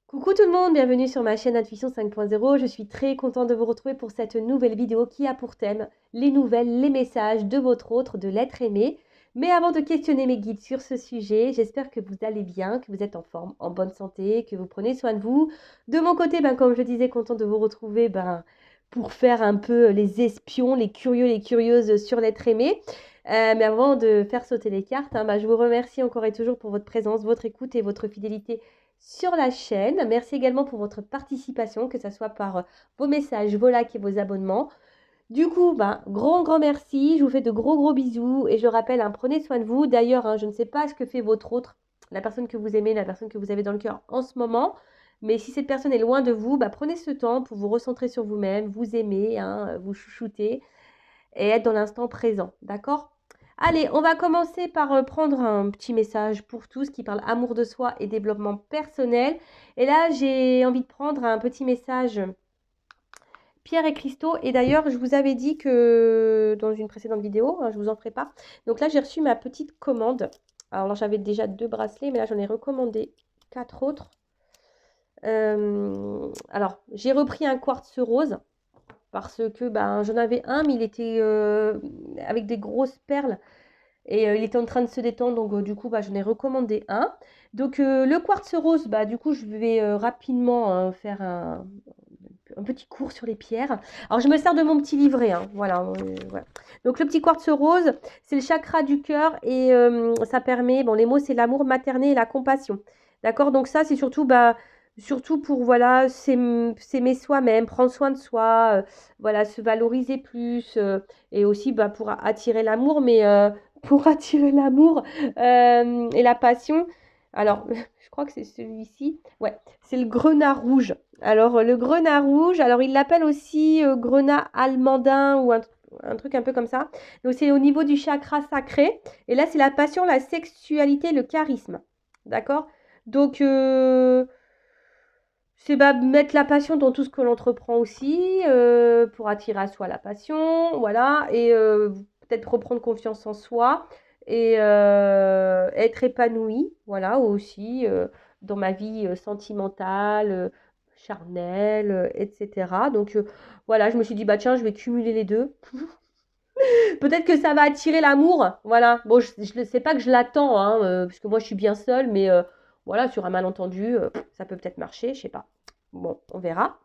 Coucou tout le monde, bienvenue sur ma chaîne Intuition 5.0. Je suis très contente de vous retrouver pour cette nouvelle vidéo qui a pour thème les nouvelles, les messages de votre autre, de l'être aimé. Mais avant de questionner mes guides sur ce sujet, j'espère que vous allez bien, que vous êtes en forme, en bonne santé, que vous prenez soin de vous. De mon côté, comme je disais, contente de vous retrouver pour faire un peu les espions, les curieux, les curieuses sur l'être aimé. Mais avant de faire sauter les cartes, je vous remercie encore et toujours pour votre présence, votre écoute et votre fidélité sur la chaîne. Merci également pour votre participation, que ce soit par vos messages, vos likes et vos abonnements. Du coup, grand merci. Je vous fais de gros bisous et je rappelle, prenez soin de vous. D'ailleurs, je ne sais pas ce que fait votre autre, la personne que vous aimez, la personne que vous avez dans le cœur en ce moment. Mais si cette personne est loin de vous, prenez ce temps pour vous recentrer sur vous-même, vous aimer, vous chouchouter et être dans l'instant présent. D'accord? Allez, on va commencer par prendre un petit message pour tous qui parle amour de soi et développement personnel. Et là, j'ai envie de prendre un petit message Pierre et Christo. Et d'ailleurs, je vous avais dit que dans une précédente vidéo, je vous en ferai pas. Donc là, j'ai reçu ma petite commande. Alors là, j'avais déjà 2 bracelets, mais là, j'en ai recommandé 4 autres. Alors, j'ai repris un quartz rose parce que j'en avais un, mais il était avec des grosses perles. Et il était en train de se détendre, donc du coup, j'en ai recommandé un. Donc le quartz rose, du coup, je vais rapidement faire un petit cours sur les pierres. Alors, je me sers de mon petit livret, voilà, voilà. Donc, le petit quartz rose, c'est le chakra du cœur et ça permet, bon, les mots, c'est l'amour maternel et la compassion. D'accord? Donc, ça, c'est surtout pour, voilà, s'aimer soi-même, prendre soin de soi, voilà, se valoriser plus et aussi pour attirer l'amour, mais pour attirer l'amour et la passion. Alors, je crois que c'est celui-ci. Ouais, c'est le grenat rouge. Alors, le grenat rouge, alors il l'appelle aussi grenat almandin ou un truc un peu comme ça. Donc, c'est au niveau du chakra sacré. Et là, c'est la passion, la sexualité, le charisme. D'accord? Donc, c'est mettre la passion dans tout ce que l'on entreprend aussi, pour attirer à soi la passion, voilà, et peut-être reprendre confiance en soi et être épanoui, voilà, aussi dans ma vie sentimentale, charnelle, etc. Donc voilà, je me suis dit, tiens, je vais cumuler les deux. Peut-être que ça va attirer l'amour, voilà. Bon, je ne sais pas que je l'attends, parce que moi, je suis bien seule, mais voilà, sur un malentendu, ça peut peut-être marcher, je sais pas. Bon, on verra.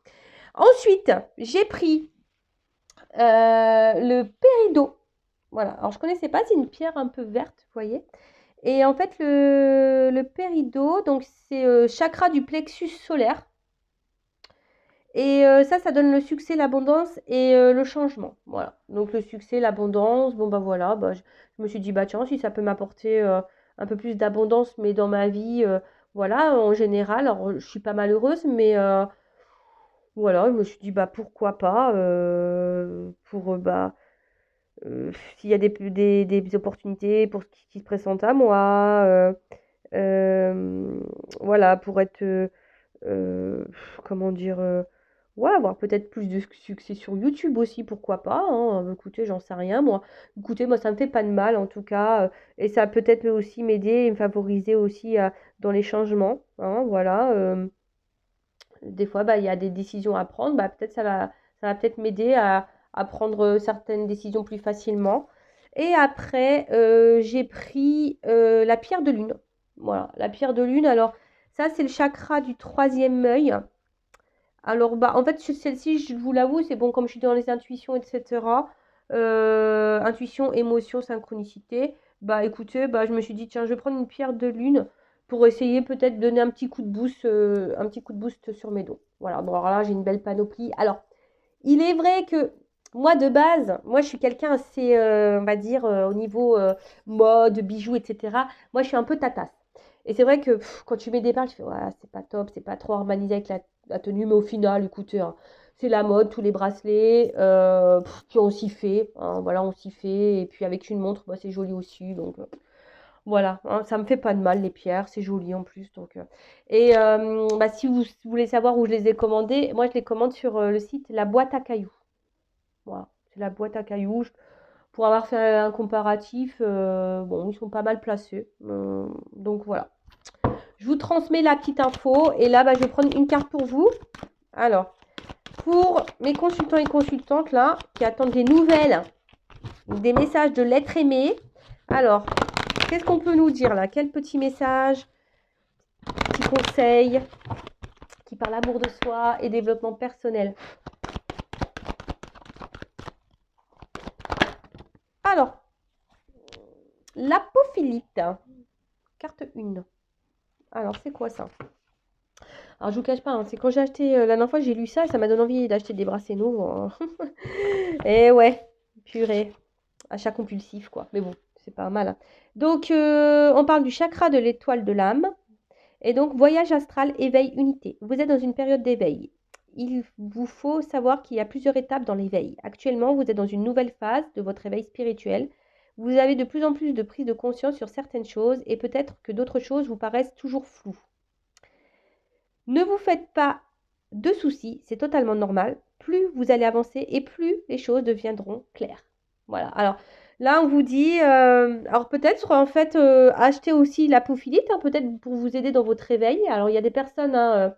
Ensuite, j'ai pris le péridot. Voilà. Alors, je connaissais pas, c'est une pierre un peu verte, vous voyez. Et en fait, le péridot, donc c'est chakra du plexus solaire. Et ça donne le succès, l'abondance et le changement. Voilà. Donc le succès, l'abondance, voilà, je me suis dit, tiens, si ça peut m'apporter un peu plus d'abondance, mais dans ma vie, voilà, en général, alors je suis pas malheureuse, mais voilà, je me suis dit, pourquoi pas, pour, s'il y a des opportunités pour ce qui se présentent à moi, voilà, pour être, comment dire, ouais, avoir peut-être plus de succès sur YouTube aussi, pourquoi pas, écoutez, j'en sais rien, moi. Écoutez, moi, ça me fait pas de mal, en tout cas, et ça peut-être aussi m'aider et me favoriser aussi dans les changements, voilà. Des fois, il y a des décisions à prendre, peut-être ça va peut-être m'aider à prendre certaines décisions plus facilement. Et après, j'ai pris la pierre de lune. Voilà, la pierre de lune. Alors, ça, c'est le chakra du troisième œil. Alors, en fait, celle-ci, je vous l'avoue, c'est bon, comme je suis dans les intuitions, etc. Intuition, émotion, synchronicité. Écoutez, je me suis dit, tiens, je vais prendre une pierre de lune pour essayer peut-être de donner un petit coup de boost sur mes dos. Voilà, bon, alors là, j'ai une belle panoplie. Alors, il est vrai que moi, de base, moi, je suis quelqu'un assez, on va dire, au niveau mode, bijoux, etc. Moi, je suis un peu tatasse. Et c'est vrai que quand tu mets des perles, tu fais, ouais, c'est pas top, c'est pas trop harmonisé avec la tenue, mais au final, écoutez, c'est la mode, tous les bracelets, puis on s'y fait, voilà, on s'y fait, et puis avec une montre, c'est joli aussi, donc voilà, ça me fait pas de mal les pierres, c'est joli en plus, donc et si vous voulez savoir où je les ai commandées, moi je les commande sur le site La Boîte à Cailloux, voilà, c'est La Boîte à Cailloux, pour avoir fait un comparatif, bon, ils sont pas mal placés, donc voilà. Je vous transmets la petite info. Et là, bah, je vais prendre une carte pour vous. Alors, pour mes consultants et consultantes, là, qui attendent des nouvelles, des messages de l'être aimé. Alors, qu'est-ce qu'on peut nous dire là? Quel petit message, petit conseil qui parle amour de soi et développement personnel. Alors, l'apophilite, carte 1. Alors, c'est quoi ça? Alors, je vous cache pas, hein, c'est quand j'ai acheté, la dernière fois, j'ai lu ça et ça m'a donné envie d'acheter des bracelets nouveaux. Hein. Et ouais, purée, achat compulsif, quoi. Mais bon, c'est pas mal. Hein. Donc, on parle du chakra de l'étoile de l'âme. Et donc, voyage astral, éveil, unité. Vous êtes dans une période d'éveil. Il vous faut savoir qu'il y a plusieurs étapes dans l'éveil. Actuellement, vous êtes dans une nouvelle phase de votre éveil spirituel. Vous avez de plus en plus de prise de conscience sur certaines choses et peut-être que d'autres choses vous paraissent toujours floues. Ne vous faites pas de soucis, c'est totalement normal. Plus vous allez avancer et plus les choses deviendront claires. Voilà. Alors là, on vous dit, alors peut-être en fait, acheter aussi l'apophilite, hein, peut-être pour vous aider dans votre réveil. Alors il y a des personnes, hein,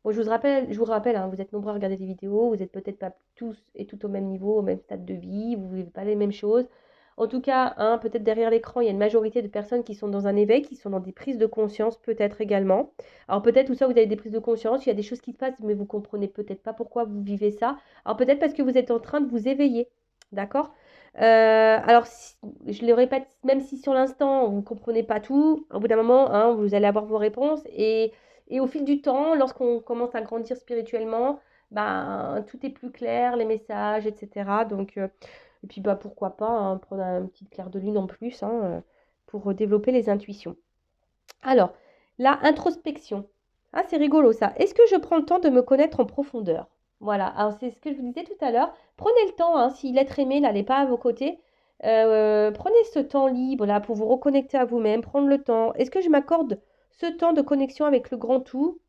bon, je vous rappelle, hein, vous êtes nombreux à regarder des vidéos, vous n'êtes peut-être pas tous et tout au même niveau, au même stade de vie, vous ne vivez pas les mêmes choses. En tout cas, hein, peut-être derrière l'écran, il y a une majorité de personnes qui sont dans un éveil, qui sont dans des prises de conscience, peut-être également. Alors peut-être tout ça, vous avez des prises de conscience, il y a des choses qui se passent, mais vous comprenez peut-être pas pourquoi vous vivez ça. Alors peut-être parce que vous êtes en train de vous éveiller, d'accord? Alors, je le répète, même si sur l'instant, vous ne comprenez pas tout, au bout d'un moment, hein, vous allez avoir vos réponses. Et au fil du temps, lorsqu'on commence à grandir spirituellement, ben, tout est plus clair, les messages, etc. Donc, et puis, bah, pourquoi pas hein, prendre un petit clair de lune en plus hein, pour développer les intuitions. Alors, la introspection. Ah, c'est rigolo ça. Est-ce que je prends le temps de me connaître en profondeur? Voilà, alors c'est ce que je vous disais tout à l'heure. Prenez le temps, hein, si l'être aimé là n'est pas à vos côtés, prenez ce temps libre là pour vous reconnecter à vous-même, prendre le temps. Est-ce que je m'accorde ce temps de connexion avec le grand tout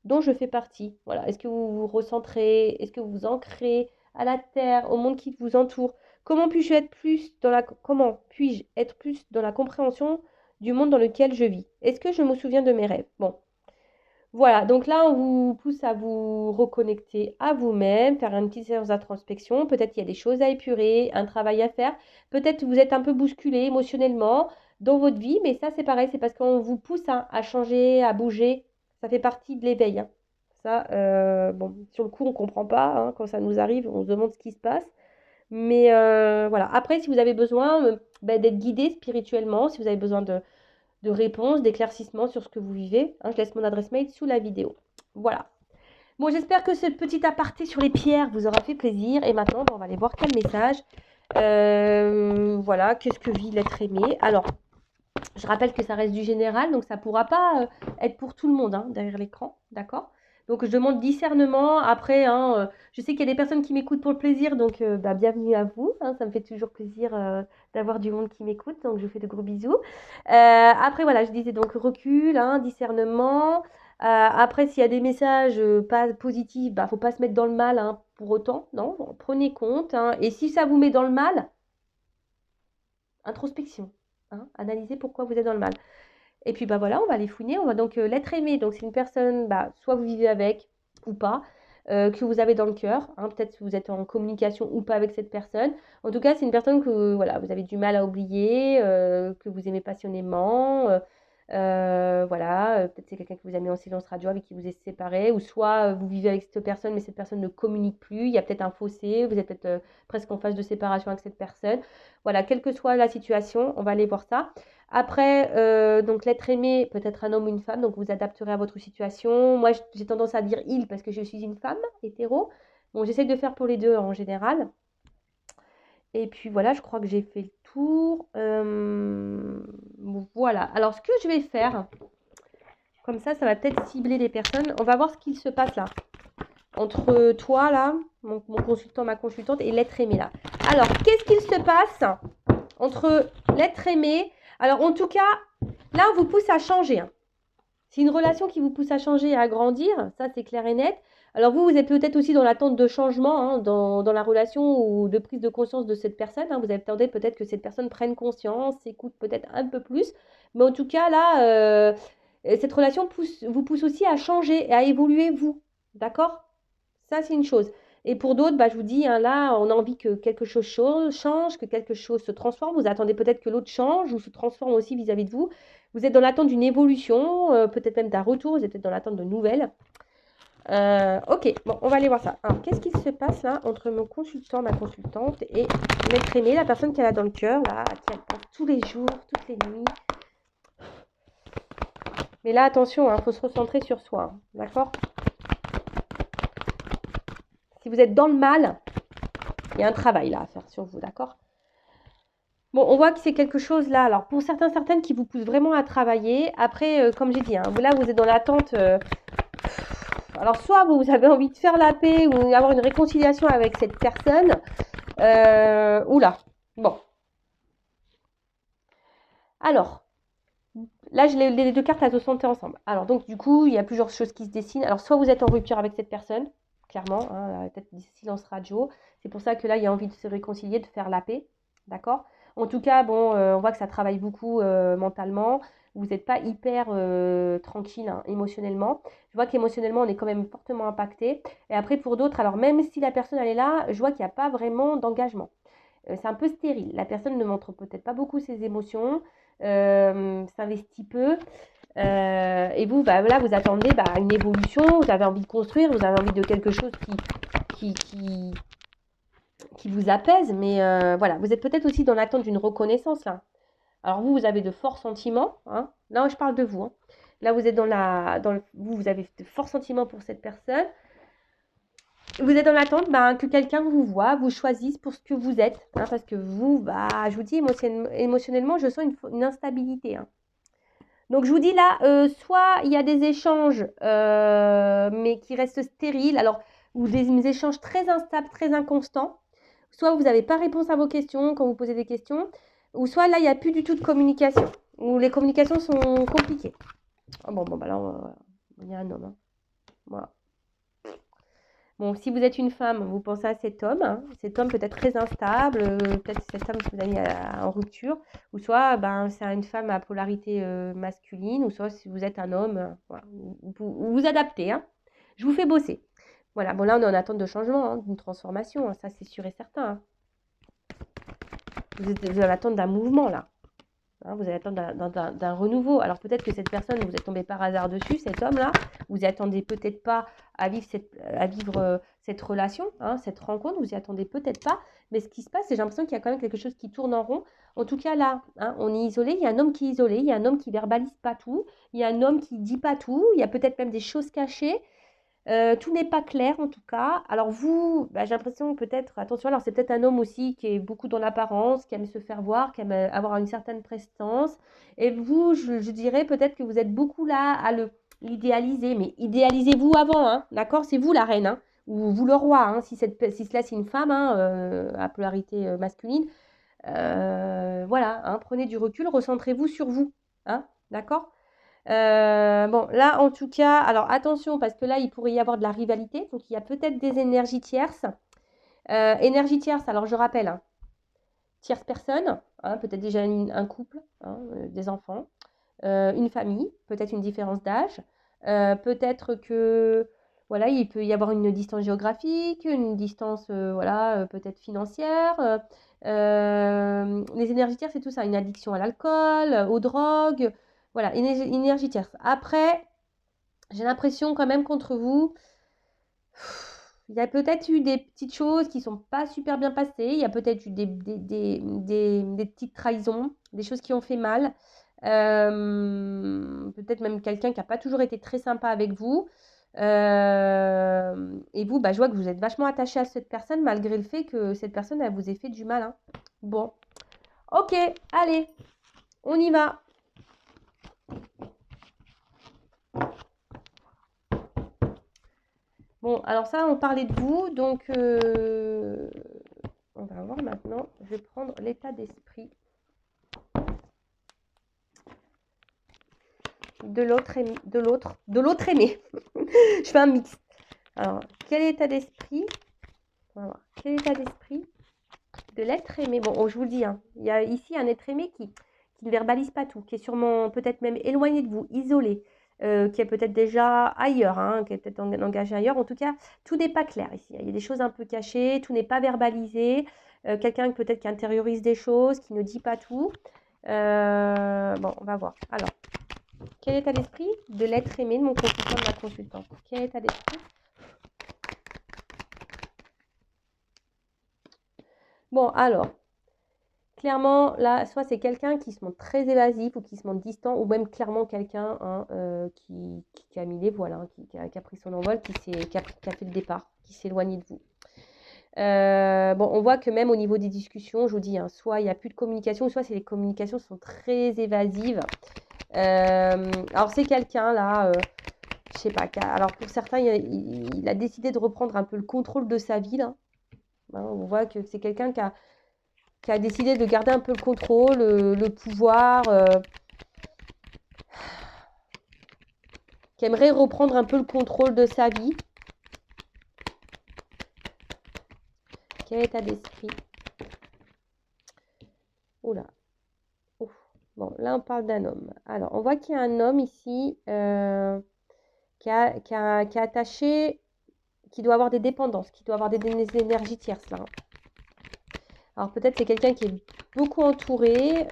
dont je fais partie? Voilà, est-ce que vous vous recentrez? Est-ce que vous vous ancrez à la terre, au monde qui vous entoure? Comment puis-je être plus dans la compréhension du monde dans lequel je vis? Est-ce que je me souviens de mes rêves? Bon, voilà, donc là, on vous pousse à vous reconnecter à vous-même, faire une petite séance d'introspection. Peut-être qu'il y a des choses à épurer, un travail à faire. Peut-être que vous êtes un peu bousculé émotionnellement dans votre vie, mais ça, c'est pareil, c'est parce qu'on vous pousse hein, à changer, à bouger. Ça fait partie de l'éveil. Hein. Ça, bon, sur le coup, on ne comprend pas. Hein, quand ça nous arrive, on se demande ce qui se passe. Mais voilà. Après, si vous avez besoin d'être guidé spirituellement, si vous avez besoin de réponses, d'éclaircissements sur ce que vous vivez. Hein, je laisse mon adresse mail sous la vidéo. Voilà. Bon, j'espère que ce petit aparté sur les pierres vous aura fait plaisir. Et maintenant, on va aller voir quel message. Voilà, qu'est-ce que vit l'être aimé? Alors, je rappelle que ça reste du général, donc ça ne pourra pas être pour tout le monde hein, derrière l'écran, d'accord? Donc je demande discernement. Après, hein, je sais qu'il y a des personnes qui m'écoutent pour le plaisir, donc bienvenue à vous. Hein, ça me fait toujours plaisir d'avoir du monde qui m'écoute, donc je vous fais de gros bisous. Après, voilà, je disais donc recul, hein, discernement. Après, s'il y a des messages pas positifs, il ne faut pas se mettre dans le mal hein, pour autant, non? Bon, prenez compte. Hein, et si ça vous met dans le mal, introspection. Hein, analysez pourquoi vous êtes dans le mal. Et puis bah voilà, on va les fouiner. On va donc l'être aimé. Donc c'est une personne, soit vous vivez avec ou pas, que vous avez dans le cœur. Hein, peut-être que vous êtes en communication ou pas avec cette personne. En tout cas, c'est une personne que voilà, vous avez du mal à oublier, que vous aimez passionnément. Voilà, peut-être c'est quelqu'un que vous avez mis en silence radio avec qui vous êtes séparés, ou soit vous vivez avec cette personne, mais cette personne ne communique plus. Il y a peut-être un fossé, vous êtes peut-être presque en phase de séparation avec cette personne. Voilà, quelle que soit la situation, on va aller voir ça. Après, donc l'être aimé peut être un homme ou une femme, donc vous adapterez à votre situation. Moi, j'ai tendance à dire il parce que je suis une femme hétéro. Bon, j'essaie de faire pour les deux en général. Et puis voilà, je crois que j'ai fait le tour. Voilà. Alors, ce que je vais faire, comme ça va peut-être cibler les personnes. On va voir ce qu'il se passe là. Entre toi, là, mon consultant, ma consultante, et l'être aimé, là. Alors, qu'est-ce qu'il se passe entre l'être aimé? Alors, en tout cas, là, on vous pousse à changer. Hein. C'est une relation qui vous pousse à changer et à grandir. Ça, c'est clair et net. Alors, vous êtes peut-être aussi dans l'attente de changement hein, dans la relation ou de prise de conscience de cette personne. Hein. Vous attendez peut-être que cette personne prenne conscience, s'écoute peut-être un peu plus. Mais en tout cas, là, Et cette relation vous pousse aussi à changer et à évoluer vous. D'accord? Ça, c'est une chose. Et pour d'autres, bah, je vous dis, hein, là, on a envie que quelque chose change, que quelque chose se transforme. Vous attendez peut-être que l'autre change ou se transforme aussi vis-à-vis de vous. Vous êtes dans l'attente d'une évolution, peut-être même d'un retour. Vous êtes peut-être dans l'attente de nouvelles. Ok, bon, on va aller voir ça. Alors, qu'est-ce qui se passe là entre mon consultant, ma consultante et l'être aimé, la personne qu'elle a dans le cœur, là, à qui elle pense tous les jours, toutes les nuits. Mais là, attention, il faut se recentrer sur soi, hein, d'accord? Si vous êtes dans le mal, il y a un travail là à faire sur vous, d'accord? Bon, on voit que c'est quelque chose là. Alors, pour certaines qui vous poussent vraiment à travailler. Après, comme j'ai dit, hein, là, vous êtes dans l'attente. Alors, soit vous avez envie de faire la paix ou avoir une réconciliation avec cette personne. Oula. Bon. Alors, là, les deux cartes, elles se sont ensemble. Alors, donc, du coup, il y a plusieurs choses qui se dessinent. Alors, soit vous êtes en rupture avec cette personne, clairement, hein, peut-être du silence radio. C'est pour ça que là, il y a envie de se réconcilier, de faire la paix. D'accord? En tout cas, bon, on voit que ça travaille beaucoup mentalement. Vous n'êtes pas hyper tranquille hein, émotionnellement. Je vois qu'émotionnellement, on est quand même fortement impacté. Et après, pour d'autres, alors même si la personne, elle est là, je vois qu'il n'y a pas vraiment d'engagement. C'est un peu stérile. La personne ne montre peut-être pas beaucoup ses émotions, s'investit peu. Et vous, bah, là, vous attendez bah, une évolution, vous avez envie de construire, vous avez envie de quelque chose qui, qui, qui vous apaise. Mais voilà, vous êtes peut-être aussi dans l'attente d'une reconnaissance là. Alors vous avez de forts sentiments. Hein. Là, je parle de vous. Hein. Là, vous êtes vous avez de forts sentiments pour cette personne. Vous êtes dans l'attente bah, que quelqu'un vous voit, vous choisisse pour ce que vous êtes. Hein, parce que vous, bah, je vous dis, émotionnellement, je sens une instabilité. Hein. Donc, je vous dis là, soit il y a des échanges, mais qui restent stériles, alors, ou des échanges très instables, très inconstants. Soit vous n'avez pas réponse à vos questions quand vous posez des questions, ou soit là, il n'y a plus du tout de communication, ou les communications sont compliquées. Oh, bon, bah là, il y a un homme. Hein. Voilà. Bon, si vous êtes une femme, vous pensez à cet homme. Hein. Cet homme peut être très instable, peut-être cet homme que vous avez mis en rupture, ou soit ben, c'est une femme à polarité masculine, ou soit si vous êtes un homme, voilà, vous adaptez. Hein. Je vous fais bosser. Voilà, bon là on est en attente de changement, hein, d'une transformation, hein, ça c'est sûr et certain. Hein. Vous êtes en attente d'un mouvement là. Hein, vous allez attendre d'un renouveau. Alors peut-être que cette personne, vous êtes tombé par hasard dessus, cet homme-là, vous n'y attendez peut-être pas à vivre cette relation, hein, cette rencontre, vous n'y attendez peut-être pas. Mais ce qui se passe, c'est j'ai l'impression qu'il y a quand même quelque chose qui tourne en rond. En tout cas là, hein, on est isolé, il y a un homme qui est isolé, il y a un homme qui verbalise pas tout, il y a un homme qui dit pas tout, il y a peut-être même des choses cachées. Tout n'est pas clair en tout cas. Alors vous, bah, j'ai l'impression peut-être, attention, alors c'est peut-être un homme aussi qui est beaucoup dans l'apparence, qui aime se faire voir, qui aime avoir une certaine prestance. Et vous, je dirais peut-être que vous êtes beaucoup là à l'idéaliser, mais idéalisez-vous avant, hein, d'accord? C'est vous la reine, hein, ou vous le roi, hein, si cela c'est une femme hein, à polarité masculine. Voilà, hein, prenez du recul, recentrez-vous sur vous, hein, d'accord? Bon, là, en tout cas, alors attention, parce que là, il pourrait y avoir de la rivalité. Donc, il y a peut-être des énergies tierces. Énergie tierce, alors je rappelle, hein, tierce personne, hein, peut-être déjà un couple, hein, des enfants, une famille, peut-être une différence d'âge. Peut-être que, voilà, il peut y avoir une distance géographique, une distance, voilà, peut-être financière. Les énergies tierces, c'est tout ça, une addiction à l'alcool, aux drogues. Voilà, énergie tierce. Après, j'ai l'impression quand même qu'entre vous, il y a peut-être eu des petites choses qui ne sont pas super bien passées. Il y a peut-être eu des petites trahisons, des choses qui ont fait mal. Peut-être même quelqu'un qui n'a pas toujours été très sympa avec vous. Et vous, bah, je vois que vous êtes vachement attaché à cette personne malgré le fait que cette personne, elle vous ait fait du mal. Hein. Bon, ok, allez, on y va. Bon, alors ça, on parlait de vous, donc on va voir maintenant. Je vais prendre l'état d'esprit de l'autre aimé. Je fais un mix. Alors, quel état d'esprit? On va voir. Quel état d'esprit de l'être aimé? Bon, je vous le dis, hein, il y a ici un être aimé qui ne verbalise pas tout, qui est sûrement peut-être même éloigné de vous, isolé. qui est peut-être déjà ailleurs, hein, qui est peut-être engagé ailleurs. En tout cas, tout n'est pas clair ici. Il y a des choses un peu cachées, tout n'est pas verbalisé. Quelqu'un peut-être qui intériorise des choses, qui ne dit pas tout. Bon, on va voir. Alors, quel état d'esprit de l'être aimé de mon consultant, de ma consultante? Quel état d'esprit? Bon, alors, clairement, là, soit c'est quelqu'un qui se montre très évasif ou qui se montre distant, ou même clairement quelqu'un hein, qui a mis les voiles, hein, qui a pris son envol, qui a fait le départ, qui s'est éloigné de vous. Bon, on voit que même au niveau des discussions, je vous dis, hein, soit il n'y a plus de communication, soit les communications sont très évasives. Alors c'est quelqu'un là, je sais pas, alors pour certains, il a décidé de reprendre un peu le contrôle de sa vie là. Hein, on voit que c'est quelqu'un qui a décidé de garder un peu le contrôle, le pouvoir, qui aimerait reprendre un peu le contrôle de sa vie. Quel état d'esprit? Oula. Ouf. Bon, là on parle d'un homme. Alors, on voit qu'il y a un homme ici qui est attaché, qui doit avoir des dépendances, qui doit avoir des énergies tierces là. Alors peut-être c'est quelqu'un qui est beaucoup entouré.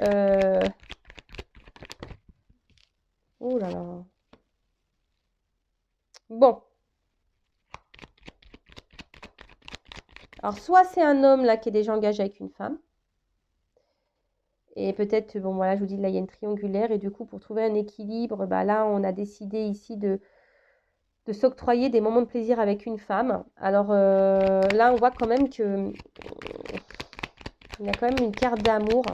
Oh là là. Bon. Alors soit c'est un homme là qui est déjà engagé avec une femme. Et peut-être, bon voilà, je vous dis, là il y a une triangulaire. Et du coup, pour trouver un équilibre, bah, là on a décidé ici de s'octroyer des moments de plaisir avec une femme. Alors là on voit quand même que il y a quand même une carte d'amour.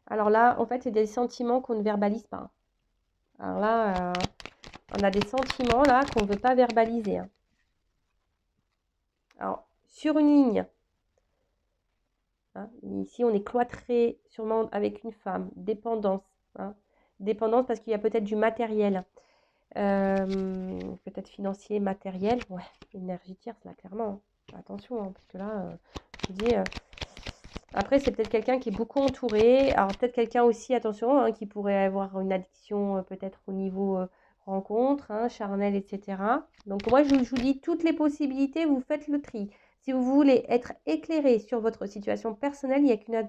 Alors là, en fait, c'est des sentiments qu'on ne verbalise pas. Alors là, on a des sentiments là qu'on ne veut pas verbaliser. Hein. Alors, sur une ligne, hein, ici on est cloîtré sûrement avec une femme, dépendance. Hein, dépendance parce qu'il y a peut-être du matériel, peut-être financier, matériel. Ouais, énergie tierce là, clairement. Hein. Attention, hein, parce que là, je vous dis... Après, c'est peut-être quelqu'un qui est beaucoup entouré. Alors, peut-être quelqu'un aussi, attention, hein, qui pourrait avoir une addiction peut-être au niveau rencontre, hein, charnel, etc. Donc, moi, je vous dis toutes les possibilités, vous faites le tri. Si vous voulez être éclairé sur votre situation personnelle, il n'y a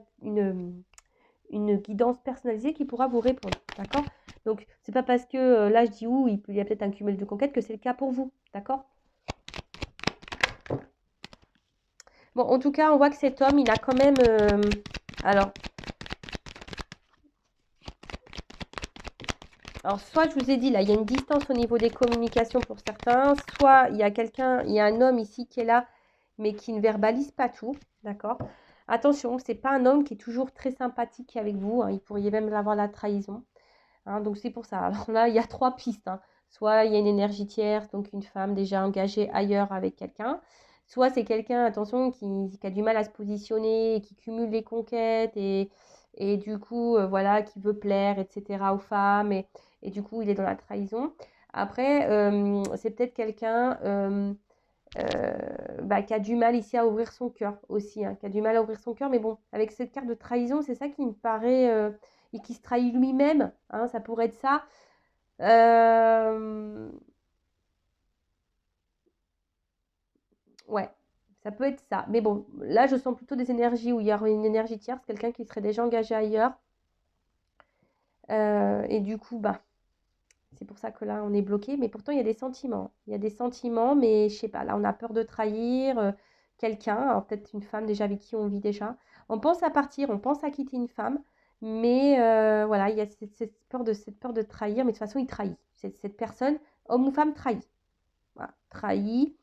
une guidance personnalisée qui pourra vous répondre. D'accord? Donc, c'est pas parce que là, je dis il y a peut-être un cumul de conquêtes que c'est le cas pour vous. D'accord? Bon, en tout cas, on voit que cet homme, il a quand même... alors, soit je vous ai dit, là, il y a une distance au niveau des communications pour certains, soit il y a un homme ici qui est là, mais qui ne verbalise pas tout, d'accord? Attention, c'est pas un homme qui est toujours très sympathique avec vous, hein, il pourrait même avoir la trahison, hein, donc c'est pour ça. Alors là, il y a 3 pistes, hein. Soit il y a une énergie tierce, donc une femme déjà engagée ailleurs avec quelqu'un, soit c'est quelqu'un, attention, qui a du mal à se positionner, qui cumule les conquêtes et du coup, voilà, qui veut plaire, etc. aux femmes et du coup, il est dans la trahison. Après, c'est peut-être quelqu'un qui a du mal ici à ouvrir son cœur aussi, hein, qui a du mal à ouvrir son cœur. Mais bon, avec cette carte de trahison, c'est ça qui me paraît... et qui se trahit lui-même, hein, ça pourrait être ça. Ouais, ça peut être ça. Mais bon, là, je sens plutôt des énergies où il y aurait une énergie tierce, quelqu'un qui serait déjà engagé ailleurs. Et du coup, bah, c'est pour ça que là, on est bloqué. Mais pourtant, il y a des sentiments. Il y a des sentiments, mais je sais pas, là, on a peur de trahir quelqu'un. Alors, peut-être une femme déjà avec qui on vit déjà. On pense à partir, on pense à quitter une femme. Mais voilà, il y a cette peur de trahir. Mais de toute façon, il trahit. Cette personne, homme ou femme, trahit. Voilà, trahit.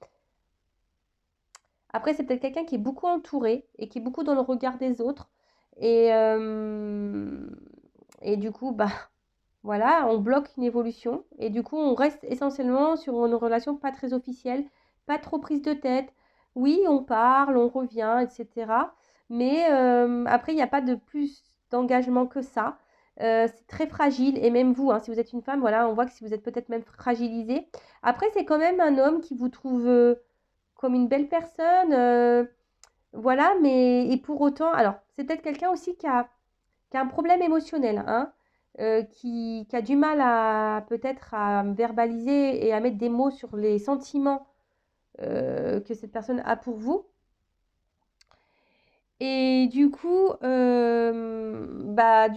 Après, c'est peut-être quelqu'un qui est beaucoup entouré et qui est beaucoup dans le regard des autres. Et, et du coup, bah, voilà, on bloque une évolution. Et du coup, on reste essentiellement sur une relation pas très officielle, pas trop prise de tête. Oui, on parle, on revient, etc. Mais après, il n'y a pas de plus d'engagement que ça. C'est très fragile. Et même vous, hein, si vous êtes une femme, voilà, on voit que si vous êtes peut-être même fragilisé. Après, c'est quand même un homme qui vous trouve comme une belle personne. Voilà, mais et pour autant, alors, c'est peut-être quelqu'un aussi qui a un problème émotionnel, hein. qui a du mal à peut-être à verbaliser et à mettre des mots sur les sentiments que cette personne a pour vous. Et du coup, voilà,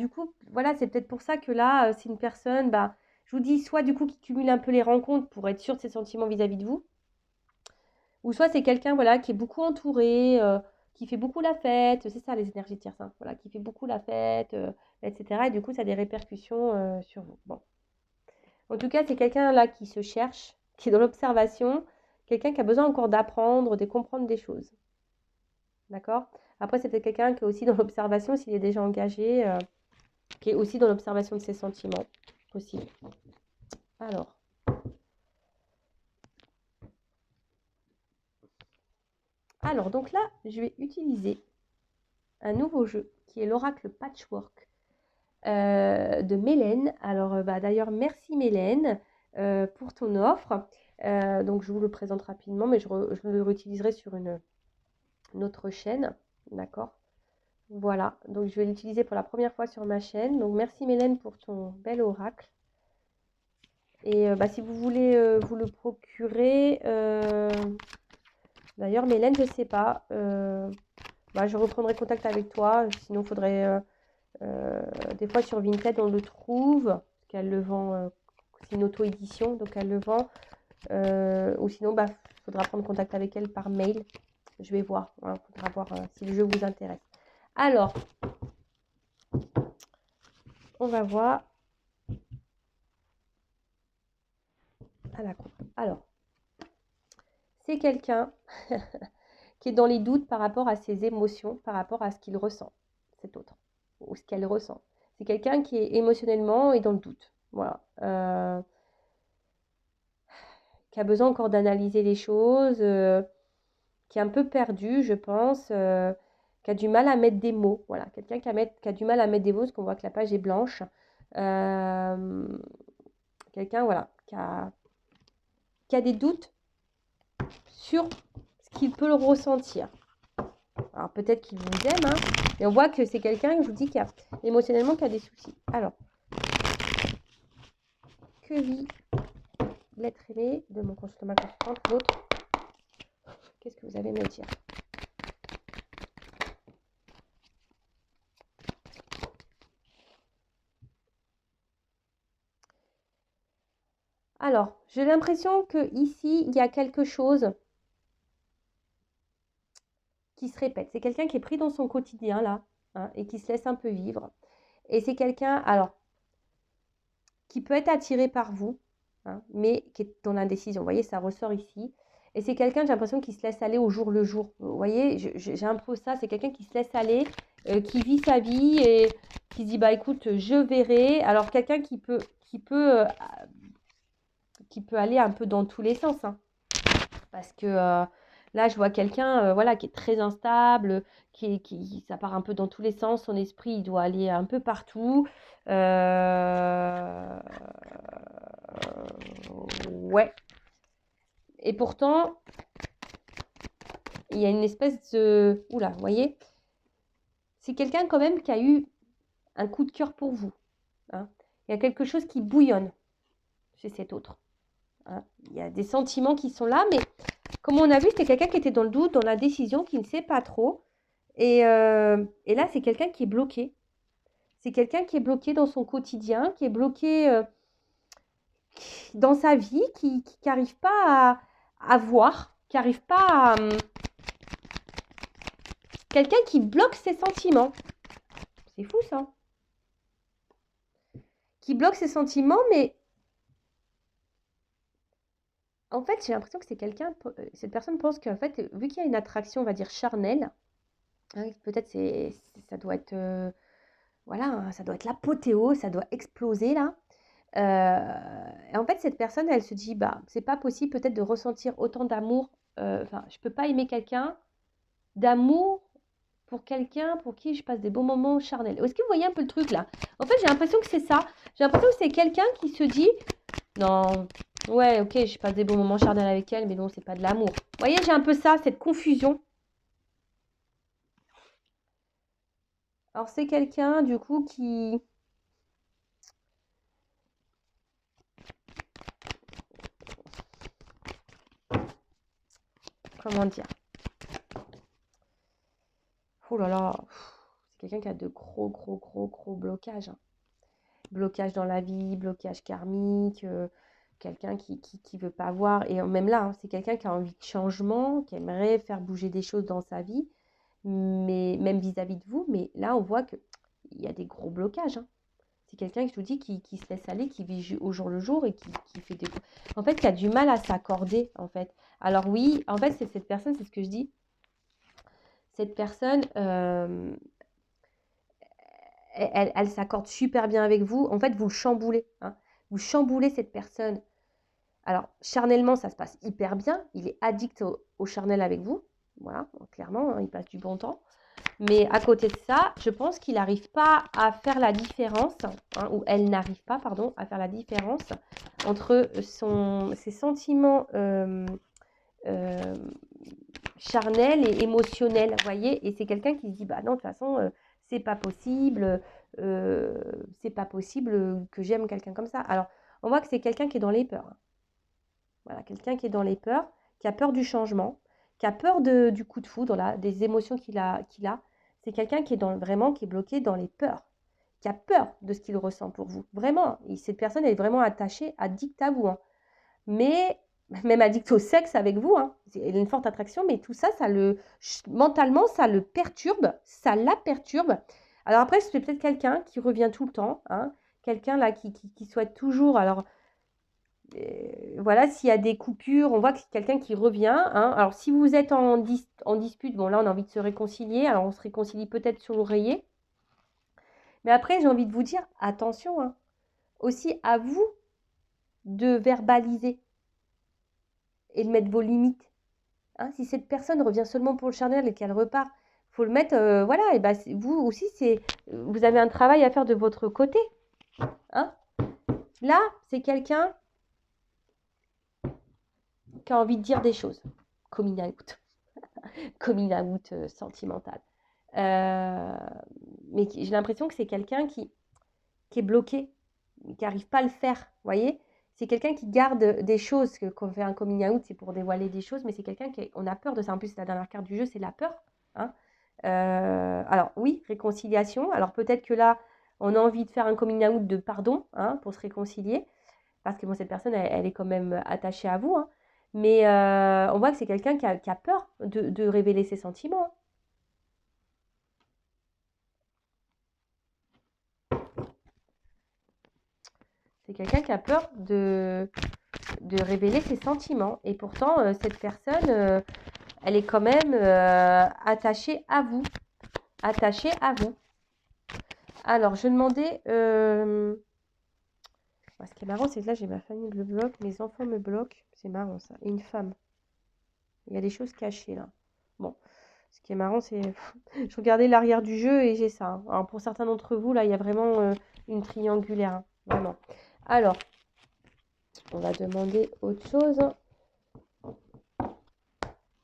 c'est peut-être pour ça que là, c'est une personne, bah, je vous dis, soit du coup qui cumule un peu les rencontres pour être sûr de ses sentiments vis-à-vis de vous, ou soit c'est quelqu'un, voilà, qui est beaucoup entouré, qui fait beaucoup la fête, c'est ça les énergies de tierce, hein, voilà, qui fait beaucoup la fête, etc. Et du coup, ça a des répercussions sur vous. Bon. En tout cas, c'est quelqu'un là qui se cherche, qui est dans l'observation, quelqu'un qui a besoin encore d'apprendre, de comprendre des choses. D'accord? Après, c'est peut-être quelqu'un qui est aussi dans l'observation, s'il est déjà engagé, qui est aussi dans l'observation de ses sentiments. Possible. Alors. Alors, donc là, je vais utiliser un nouveau jeu qui est l'oracle Patchwork de Mélène. Alors, d'ailleurs, merci Mélène pour ton offre. Donc, je vous le présente rapidement, mais je le réutiliserai sur une autre chaîne. D'accord? Voilà, donc je vais l'utiliser pour la première fois sur ma chaîne. Donc merci Mélène pour ton bel oracle. Et si vous voulez vous le procurer, d'ailleurs Mélène, je ne sais pas, je reprendrai contact avec toi. Sinon, il faudrait, des fois sur Vinted, on le trouve, parce qu'elle le vend, c'est une auto-édition, donc elle le vend. Ou sinon, il faudra prendre contact avec elle par mail. Je vais voir, il faudra voir si le jeu vous intéresse. Alors, on va voir à la coupe. Alors, c'est quelqu'un qui est dans les doutes par rapport à ses émotions, par rapport à ce qu'il ressent, cet autre, ou ce qu'elle ressent. C'est quelqu'un qui est émotionnellement et dans le doute. Voilà. Qui a besoin encore d'analyser les choses, qui est un peu perdu, je pense, qui a du mal à mettre des mots. Voilà, quelqu'un qui a du mal à mettre des mots, parce qu'on voit que la page est blanche. Quelqu'un, voilà, qui a des doutes sur ce qu'il peut le ressentir. Alors peut-être qu'il vous aime, hein, mais on voit que c'est quelqu'un, je vous dis, qui a émotionnellement qui a des soucis. Alors, que vit l'être aimé de mon consultant consultante, votre? Qu'est-ce que vous avez à me dire? Alors, j'ai l'impression que ici il y a quelque chose qui se répète. C'est quelqu'un qui est pris dans son quotidien, là, hein, et qui se laisse un peu vivre. Et c'est quelqu'un, alors, qui peut être attiré par vous, hein, mais qui est dans l'indécision. Vous voyez, ça ressort ici. Et c'est quelqu'un, j'ai l'impression, qui se laisse aller au jour le jour. Vous voyez, j'ai un peu ça, c'est quelqu'un qui se laisse aller, qui vit sa vie et qui se dit, écoute, je verrai. Alors, quelqu'un qui peut aller un peu dans tous les sens, hein. Parce que là, je vois quelqu'un voilà, qui est très instable, ça part un peu dans tous les sens. Son esprit, il doit aller un peu partout. Ouais. Et pourtant, il y a une espèce de... Oula, vous voyez? C'est quelqu'un quand même qui a eu un coup de cœur pour vous, hein. Il y a quelque chose qui bouillonne chez cet autre, hein. Il y a des sentiments qui sont là, mais comme on a vu, c'était quelqu'un qui était dans le doute, dans la décision, qui ne sait pas trop. Et là, c'est quelqu'un qui est bloqué. C'est quelqu'un qui est bloqué dans son quotidien, qui est bloqué dans sa vie, qui n'arrive pas à voir, qui n'arrive pas à... quelqu'un qui bloque ses sentiments. C'est fou, ça. Qui bloque ses sentiments, mais... En fait, j'ai l'impression que c'est quelqu'un... Cette personne pense qu'en fait, vu qu'il y a une attraction, on va dire, charnelle, hein, peut-être ça doit être... voilà, hein, ça doit être l'apothéose, ça doit exploser, là. Et en fait, cette personne, elle se dit, c'est pas possible peut-être de ressentir autant d'amour. Je peux pas aimer quelqu'un d'amour pour quelqu'un pour qui je passe des bons moments charnels. Est-ce que vous voyez un peu le truc là? En fait, j'ai l'impression que c'est ça. J'ai l'impression que c'est quelqu'un qui se dit, non, ouais, ok, je passe des bons moments charnels avec elle, mais non, c'est pas de l'amour. Vous voyez, j'ai un peu ça, cette confusion. Alors, c'est quelqu'un, du coup, qui comment dire? Oh là là, c'est quelqu'un qui a de gros blocages, hein. Blocage dans la vie, blocage karmique, quelqu'un qui veut pas voir. Et même là, hein, c'est quelqu'un qui a envie de changement, qui aimerait faire bouger des choses dans sa vie, mais même vis-à-vis de vous. Mais là, on voit qu'il y a des gros blocages, hein. C'est quelqu'un, je vous dis, qui se laisse aller, qui vit au jour le jour et qui fait des... En fait, qui a du mal à s'accorder, en fait. Alors oui, en fait, c'est cette personne, c'est ce que je dis. Cette personne, elle s'accorde super bien avec vous. En fait, vous le chamboulez, hein. Vous chamboulez cette personne. Alors, charnellement, ça se passe hyper bien. Il est addict au charnel avec vous. Voilà, clairement, hein, il passe du bon temps. Mais à côté de ça, je pense qu'il n'arrive pas à faire la différence, hein, ou elle n'arrive pas, pardon, à faire la différence entre ses sentiments euh, charnels et émotionnels, vous voyez. Et c'est quelqu'un qui se dit, bah non, de toute façon, c'est pas possible, que j'aime quelqu'un comme ça. Alors, on voit que c'est quelqu'un qui est dans les peurs, hein. Voilà, quelqu'un qui est dans les peurs, qui a peur du changement, qui a peur du coup de foudre, là, des émotions qu'il a. C'est quelqu'un qui est vraiment qui est bloqué dans les peurs, qui a peur de ce qu'il ressent pour vous. Vraiment, cette personne est vraiment attachée, addict à vous, hein. Mais même addict au sexe avec vous, hein. Elle a une forte attraction, mais tout ça, mentalement, ça le perturbe, ça la perturbe. Alors après, c'est peut-être quelqu'un qui revient tout le temps, hein, quelqu'un là qui souhaite toujours. Alors voilà, s'il y a des coupures, on voit que c'est quelqu'un qui revient, hein. Alors, si vous êtes en dispute, bon, là, on a envie de se réconcilier. Alors, on se réconcilie peut-être sur l'oreiller. Mais après, j'ai envie de vous dire, attention, hein, aussi à vous de verbaliser et de mettre vos limites, hein. Si cette personne revient seulement pour le charnel et qu'elle repart, il faut le mettre, voilà. Et ben, vous aussi, vous avez un travail à faire de votre côté, hein. Là, c'est quelqu'un qui a envie de dire des choses. Coming out. Coming out sentimental. Mais j'ai l'impression que c'est quelqu'un qui est bloqué, qui n'arrive pas à le faire, vous voyez. C'est quelqu'un qui garde des choses, qu'on fait un coming out, c'est pour dévoiler des choses, mais c'est quelqu'un on a peur de ça. En plus, la dernière carte du jeu, c'est la peur, hein. Alors oui, réconciliation. Alors peut-être que là, on a envie de faire un coming out de pardon, hein, pour se réconcilier, parce que bon, cette personne, elle est quand même attachée à vous, hein. Mais on voit que c'est quelqu'un qui a peur de révéler ses sentiments, hein. C'est quelqu'un qui a peur de révéler ses sentiments. Et pourtant, cette personne, elle est quand même attachée à vous. Attachée à vous. Alors, je demandais... ce qui est marrant, c'est que là, j'ai ma famille me bloque, mes enfants me bloquent. C'est marrant, ça. Et une femme. Il y a des choses cachées, là. Bon. Ce qui est marrant, c'est... je regardais l'arrière du jeu et j'ai ça, hein. Alors, pour certains d'entre vous, là, il y a vraiment une triangulaire, hein. Vraiment. Alors, on va demander autre chose.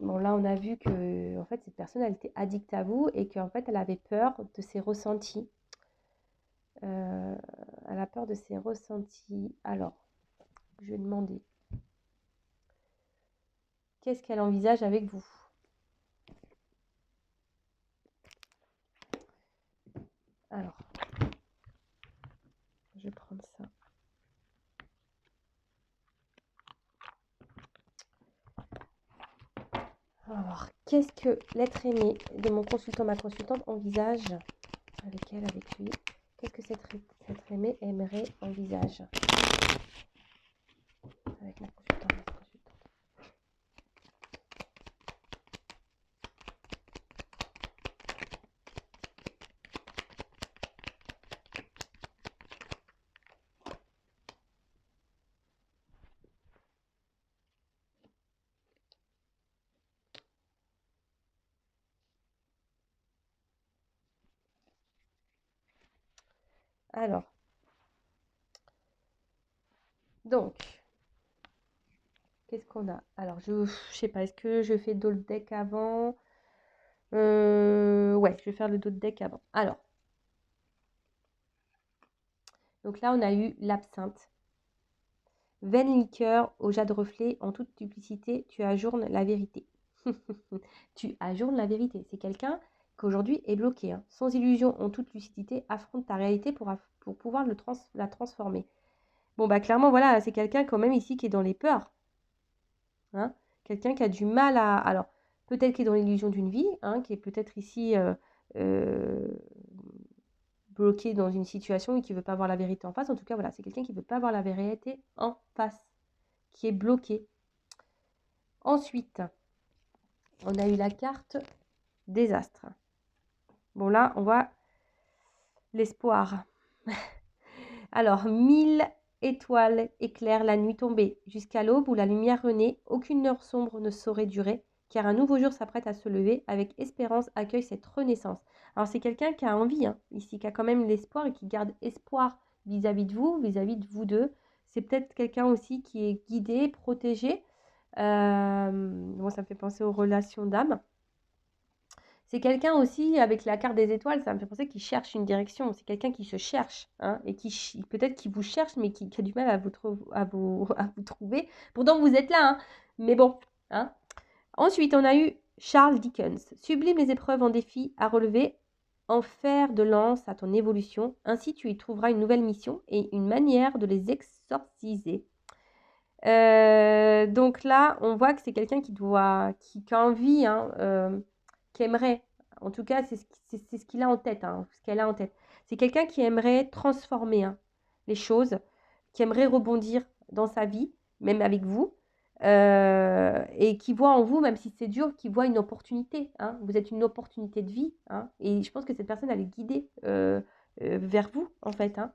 Bon, là, on a vu que en fait, cette personne, elle était addicte à vous et qu'en fait, elle avait peur de ses ressentis. Elle a peur de ses ressentis. Alors, je vais demander, qu'est-ce qu'elle envisage avec vous? Alors, je vais prendre ça. Alors, qu'est-ce que l'être aimé de mon consultant, ma consultante envisage avec elle, avec lui? Qu'est-ce que cet être aimé aimerait envisage avec ma consultante, ma consultante? Alors, donc, qu'est-ce qu'on a? Alors, je sais pas, est-ce que je fais d'autres deck avant? Ouais, je vais faire le dos de deck avant. Alors, donc là, on a eu l'absinthe. Vaine liqueur au jade reflet, en toute duplicité, tu ajournes la vérité. Tu ajournes la vérité. C'est quelqu'un qu'aujourd'hui est bloqué, hein. Sans illusion, en toute lucidité, affronte ta réalité pour pouvoir la transformer. Bon, bah clairement, voilà, c'est quelqu'un quand même ici qui est dans les peurs, hein. Quelqu'un qui a du mal à... Alors, peut-être qui est dans l'illusion d'une vie, hein, qui est peut-être ici euh, bloqué dans une situation et qui ne veut pas voir la vérité en face. En tout cas, voilà, c'est quelqu'un qui ne veut pas voir la vérité en face, qui est bloqué. Ensuite, on a eu la carte désastre. Bon, là, on voit l'espoir. Alors, 1000 étoiles éclairent la nuit tombée. Jusqu'à l'aube où la lumière renaît, aucune heure sombre ne saurait durer, car un nouveau jour s'apprête à se lever. Avec espérance, accueille cette renaissance. Alors, c'est quelqu'un qui a envie, hein, ici, qui a quand même l'espoir et qui garde espoir vis-à-vis de vous deux. C'est peut-être quelqu'un aussi qui est guidé, protégé. Bon, ça me fait penser aux relations d'âme. C'est quelqu'un aussi, avec la carte des étoiles, ça me fait penser qu'il cherche une direction. C'est quelqu'un qui se cherche, hein, et qui peut-être qui vous cherche, mais qui a du mal à vous trouver. Pourtant, vous êtes là, hein, mais bon. Hein. Ensuite, on a eu Charles Dickens. Sublime les épreuves en défi à relever, en fer de lance à ton évolution. Ainsi, tu y trouveras une nouvelle mission et une manière de les exorciser. Donc là, on voit que c'est quelqu'un qui a envie, hein, qui aimerait, en tout cas, c'est ce qu'il a en tête, hein, ce qu'elle a en tête. C'est quelqu'un qui aimerait transformer, hein, les choses, qui aimerait rebondir dans sa vie, même avec vous, et qui voit en vous, même si c'est dur, qui voit une opportunité, hein. Vous êtes une opportunité de vie, hein, et je pense que cette personne, elle est guidée vers vous, en fait. Hein.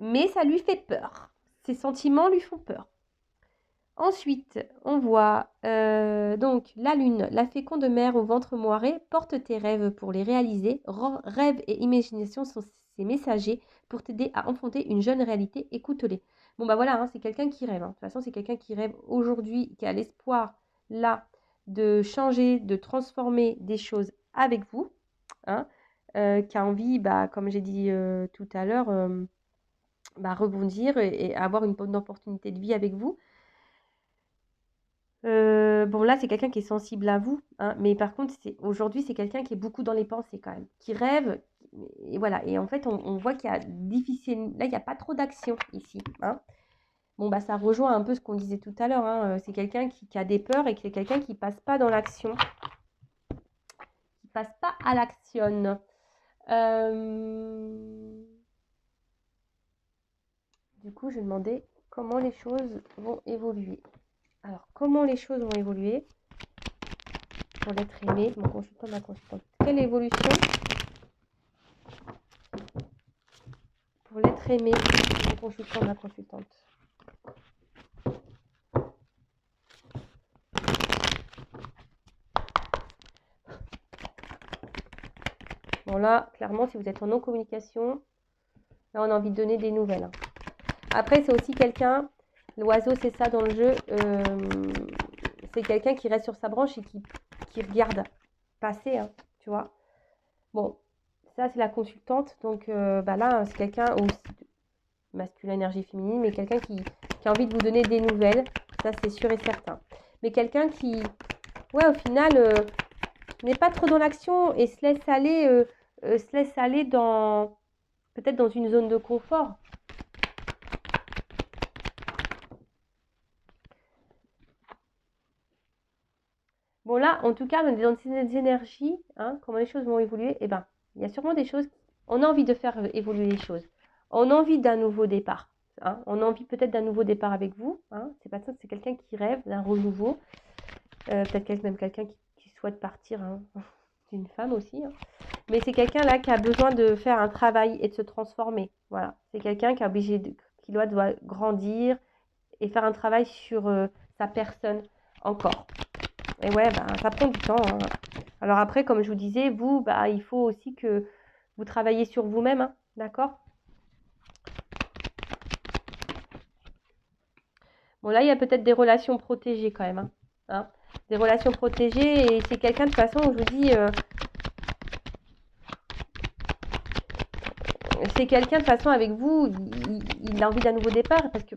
Mais ça lui fait peur. Ses sentiments lui font peur. Ensuite, on voit donc la lune, la féconde mère au ventre moiré, porte tes rêves pour les réaliser. Rêves et imagination sont ses messagers pour t'aider à enfanter une jeune réalité. Écoute-les. Bon, bah voilà, hein, c'est quelqu'un qui rêve. Hein. De toute façon, c'est quelqu'un qui rêve aujourd'hui, qui a l'espoir là de changer, de transformer des choses avec vous. Hein, qui a envie, bah, comme j'ai dit tout à l'heure, bah, rebondir et avoir une bonne opportunité de vie avec vous. Bon, là, c'est quelqu'un qui est sensible à vous, hein, mais par contre, aujourd'hui, c'est quelqu'un qui est beaucoup dans les pensées quand même, qui rêve, et voilà. Et en fait, on voit qu'il y a difficile, là, il n'y a pas trop d'action ici. Hein. Bon, bah, ça rejoint un peu ce qu'on disait tout à l'heure. Hein, c'est quelqu'un qui a des peurs et qui est quelqu'un qui passe pas dans l'action, qui passe pas à l'action. Du coup, je demandais comment les choses vont évoluer. Alors, comment les choses vont évoluer pour l'être aimé, mon consultant, ma consultante. Quelle évolution pour l'être aimé, mon consultant, ma consultante. Bon là, clairement, si vous êtes en non-communication, là, on a envie de donner des nouvelles. Hein. Après, c'est aussi quelqu'un, l'oiseau, c'est ça dans le jeu, c'est quelqu'un qui reste sur sa branche et qui regarde passer, hein, tu vois. Bon, ça, c'est la consultante. Donc, bah là, c'est quelqu'un aussi masculin, énergie féminine, mais quelqu'un qui a envie de vous donner des nouvelles. Ça, c'est sûr et certain. Mais quelqu'un qui, ouais, au final, n'est pas trop dans l'action et se laisse aller dans, peut-être dans une zone de confort. Bon là, en tout cas, dans ces énergies, hein, comment les choses vont évoluer, eh ben, il y a sûrement des choses, on a envie de faire évoluer les choses. On a envie d'un nouveau départ. Hein, on a envie peut-être d'un nouveau départ avec vous. Hein, c'est pas ça, c'est quelqu'un qui rêve d'un renouveau. Peut-être même quelqu'un qui souhaite partir, hein, d'une femme aussi. Hein. Mais c'est quelqu'un là qui a besoin de faire un travail et de se transformer. Voilà, c'est quelqu'un qui doit grandir et faire un travail sur sa personne encore. Et ouais, bah, ça prend du temps. Hein. Alors après, comme je vous disais, vous, bah, il faut aussi que vous travaillez sur vous-même, hein, d'accord? Bon, là, il y a peut-être des relations protégées quand même. Hein, hein. Des relations protégées, et c'est quelqu'un, de toute façon, je vous dis, c'est quelqu'un, de toute façon, avec vous, il a envie d'un nouveau départ, parce que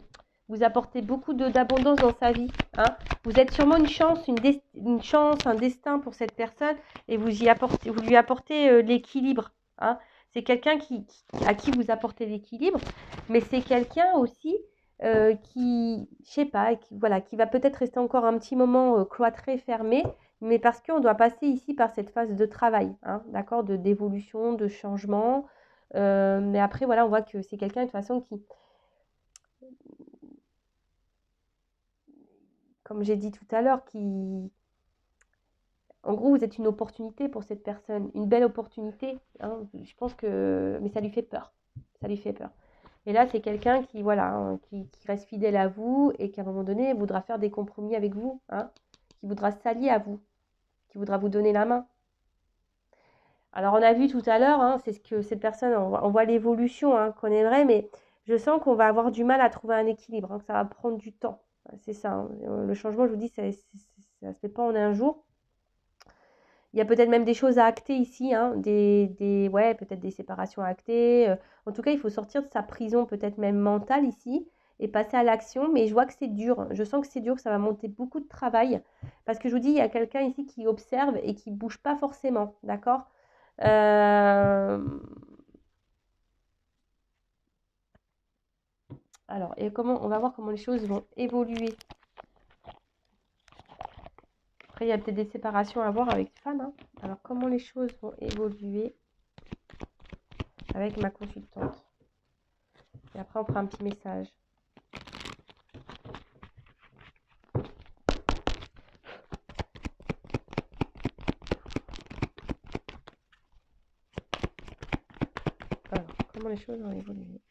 Vous apportez beaucoup d'abondance dans sa vie. Hein. Vous êtes sûrement une chance, un destin pour cette personne et vous lui apportez l'équilibre. Hein. C'est quelqu'un à qui vous apportez l'équilibre, mais c'est quelqu'un aussi qui, je sais pas, qui va peut-être rester encore un petit moment cloîtré, fermé, mais parce qu'on doit passer ici par cette phase de travail, hein, d'accord, d'évolution, de changement. Mais après, voilà, on voit que c'est quelqu'un de toute façon qui, comme j'ai dit tout à l'heure, en gros, vous êtes une opportunité pour cette personne, une belle opportunité. Hein, je pense que, mais ça lui fait peur. Ça lui fait peur. Et là, c'est quelqu'un qui, voilà, hein, qui reste fidèle à vous et qui, à un moment donné, voudra faire des compromis avec vous, hein, qui voudra s'allier à vous, qui voudra vous donner la main. Alors, on a vu tout à l'heure, hein, c'est ce que cette personne, on voit l'évolution hein, qu'on aimerait, mais je sens qu'on va avoir du mal à trouver un équilibre, hein, que ça va prendre du temps. C'est ça. Hein. Le changement, je vous dis, ça ne se fait pas en un jour. Il y a peut-être même des choses à acter ici, hein, ouais, peut-être des séparations à acter. En tout cas, il faut sortir de sa prison, peut-être même mentale ici, et passer à l'action. Mais je vois que c'est dur. Je sens que c'est dur, que ça va monter beaucoup de travail. Parce que je vous dis, il y a quelqu'un ici qui observe et qui ne bouge pas forcément. D'accord Alors, et on va voir comment les choses vont évoluer. Après, il y a peut-être des séparations à voir avec femme. Hein. Alors, comment les choses vont évoluer avec ma consultante. Et après, on fera un petit message. Alors, comment les choses vont évoluer?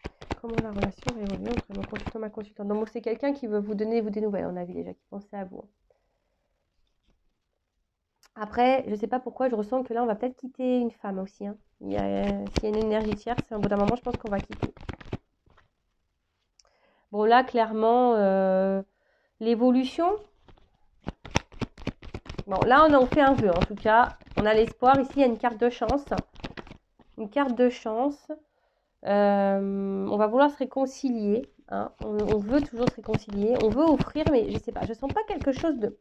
Comment la relation va évoluer entre mon consultant et ma consultante? Donc, c'est quelqu'un qui veut vous donner des nouvelles. On a vu déjà qui pensait à vous. Après, je ne sais pas pourquoi, je ressens que là, on va peut-être quitter une femme aussi. Hein. S'il y a une énergie tierce, au bout d'un moment, je pense qu'on va quitter. Bon, là, clairement, l'évolution. Bon, là, on en fait un vœu, en tout cas. On a l'espoir. Ici, il y a une carte de chance. Une carte de chance. On va vouloir se réconcilier. Hein. On veut toujours se réconcilier. On veut offrir, mais je ne sais pas. Je ne sens pas quelque chose de...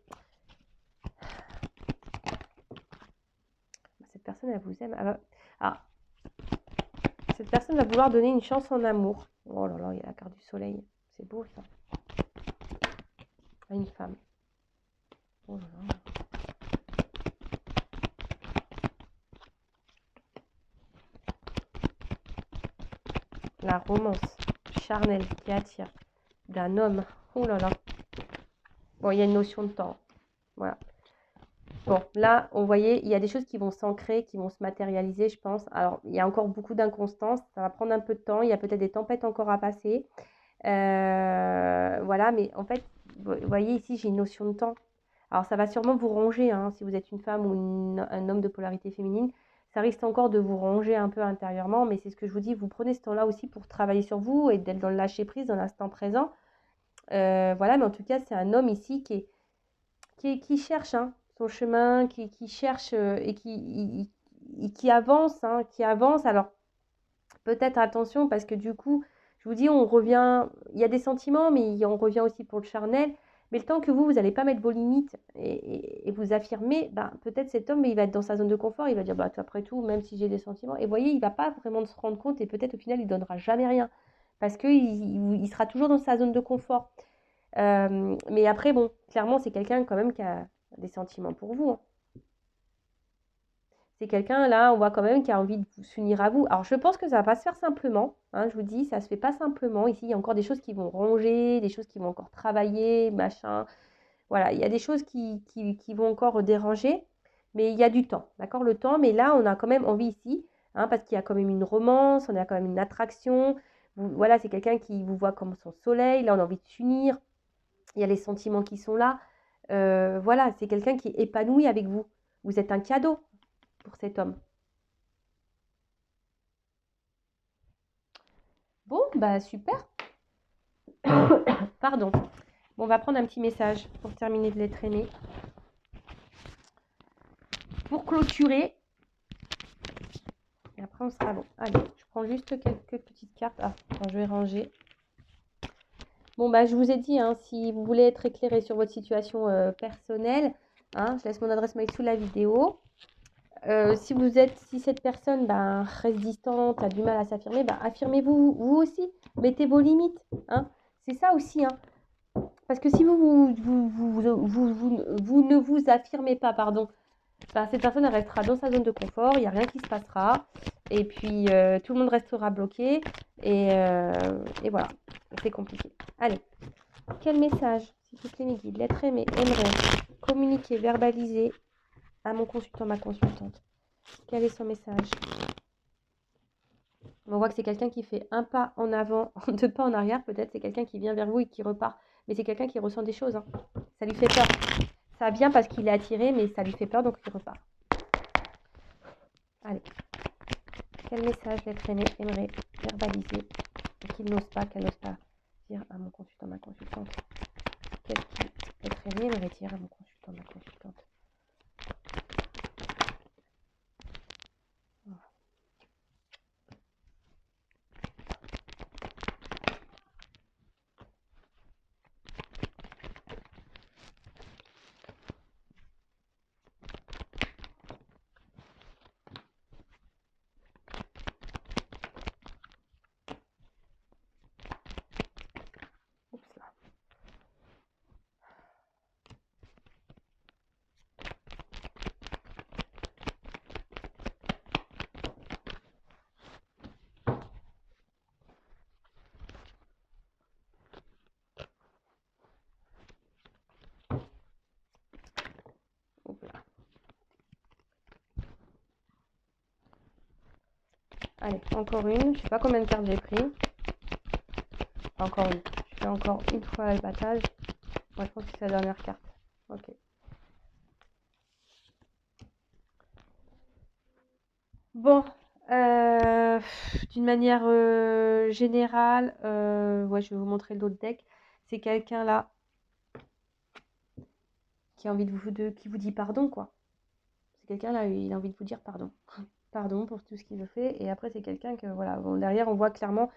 Cette personne, elle vous aime. Ah. Cette personne va vouloir donner une chance en amour. Oh là là, il y a la carte du soleil. C'est beau, ça. À une femme. Oh là là. La romance charnelle qui attire d'un homme. Oh là là. Bon, il y a une notion de temps. Voilà. Bon, là, on voyait, il y a des choses qui vont s'ancrer, qui vont se matérialiser, je pense. Alors, il y a encore beaucoup d'inconstance. Ça va prendre un peu de temps. Il y a peut-être des tempêtes encore à passer. Voilà, mais en fait, vous voyez ici, j'ai une notion de temps. Alors, ça va sûrement vous ronger, hein, si vous êtes une femme ou un homme de polarité féminine. Ça risque encore de vous ronger un peu intérieurement, mais c'est ce que je vous dis, vous prenez ce temps-là aussi pour travailler sur vous et d'être dans le lâcher-prise, dans l'instant présent. Voilà, mais en tout cas, c'est un homme ici qui cherche hein, son chemin, qui cherche et qui avance, hein, qui avance. Alors, peut-être attention, parce que du coup, je vous dis, on revient, il y a des sentiments, mais on revient aussi pour le charnel. Mais le temps que vous n'allez pas mettre vos limites et vous affirmer, ben, peut-être cet homme, il va être dans sa zone de confort, il va dire, bah, après tout, même si j'ai des sentiments. Et vous voyez, il ne va pas vraiment se rendre compte et peut-être au final, il ne donnera jamais rien. Parce qu'il sera toujours dans sa zone de confort. Mais après, bon, clairement, c'est quelqu'un quand même qui a des sentiments pour vous. Hein. C'est quelqu'un, là, on voit quand même qui a envie de s'unir à vous. Alors, je pense que ça va pas se faire simplement. Hein, je vous dis, ça se fait pas simplement. Ici, il y a encore des choses qui vont ronger, des choses qui vont encore travailler, machin. Voilà, il y a des choses qui vont encore déranger, mais il y a du temps, d'accord? Le temps, mais là, on a quand même envie ici, hein, parce qu'il y a quand même une romance, on a quand même une attraction. Voilà, c'est quelqu'un qui vous voit comme son soleil. Là, on a envie de s'unir. Il y a les sentiments qui sont là. Voilà, c'est quelqu'un qui est épanoui avec vous. Vous êtes un cadeau pour cet homme. Bon, bah super. Pardon. Bon, on va prendre un petit message pour terminer de les traîner. Pour clôturer. Et après, on sera bon. Allez, je prends juste quelques petites cartes. Ah, attends, je vais ranger. Bon, bah, je vous ai dit, hein, si vous voulez être éclairé sur votre situation personnelle, hein, je laisse mon adresse mail sous la vidéo. Si cette personne ben, reste distante, a du mal à s'affirmer, ben, affirmez-vous vous aussi. Mettez vos limites. Hein. C'est ça aussi. Hein. Parce que si vous ne vous affirmez pas, pardon, ben, cette personne elle restera dans sa zone de confort, il n'y a rien qui se passera. Et puis, tout le monde restera bloqué. Et voilà, c'est compliqué. Allez, quel message, s'il vous plaît, mes guides, l'être aimé aimerait communiquer, verbaliser à mon consultant, ma consultante. Quel est son message? On voit que c'est quelqu'un qui fait un pas en avant, deux pas en arrière, peut-être. C'est quelqu'un qui vient vers vous et qui repart. Mais c'est quelqu'un qui ressent des choses. Hein. Ça lui fait peur. Ça vient parce qu'il est attiré, mais ça lui fait peur, donc il repart. Allez. Quel message l'être aimé aimerait verbaliser et qu'il n'ose pas, qu'elle n'ose pas dire à mon consultant, ma consultante? Qu'est-ce que l'être aimé aimerait dire à mon consultant, ma consultante? Oups là. Oups là. Allez, encore une. Je sais pas combien de cartes j'ai pris. Encore une. Je fais encore une fois le battage. Moi, je pense que c'est la dernière carte. Ok. Bon, d'une manière générale, ouais, je vais vous montrer l'autre deck. C'est quelqu'un là qui a envie qui vous dit pardon, quoi. C'est quelqu'un là, il a envie de vous dire pardon. Pardon pour tout ce qu'il fait. Et après, c'est quelqu'un que, voilà, bon, derrière, on voit clairement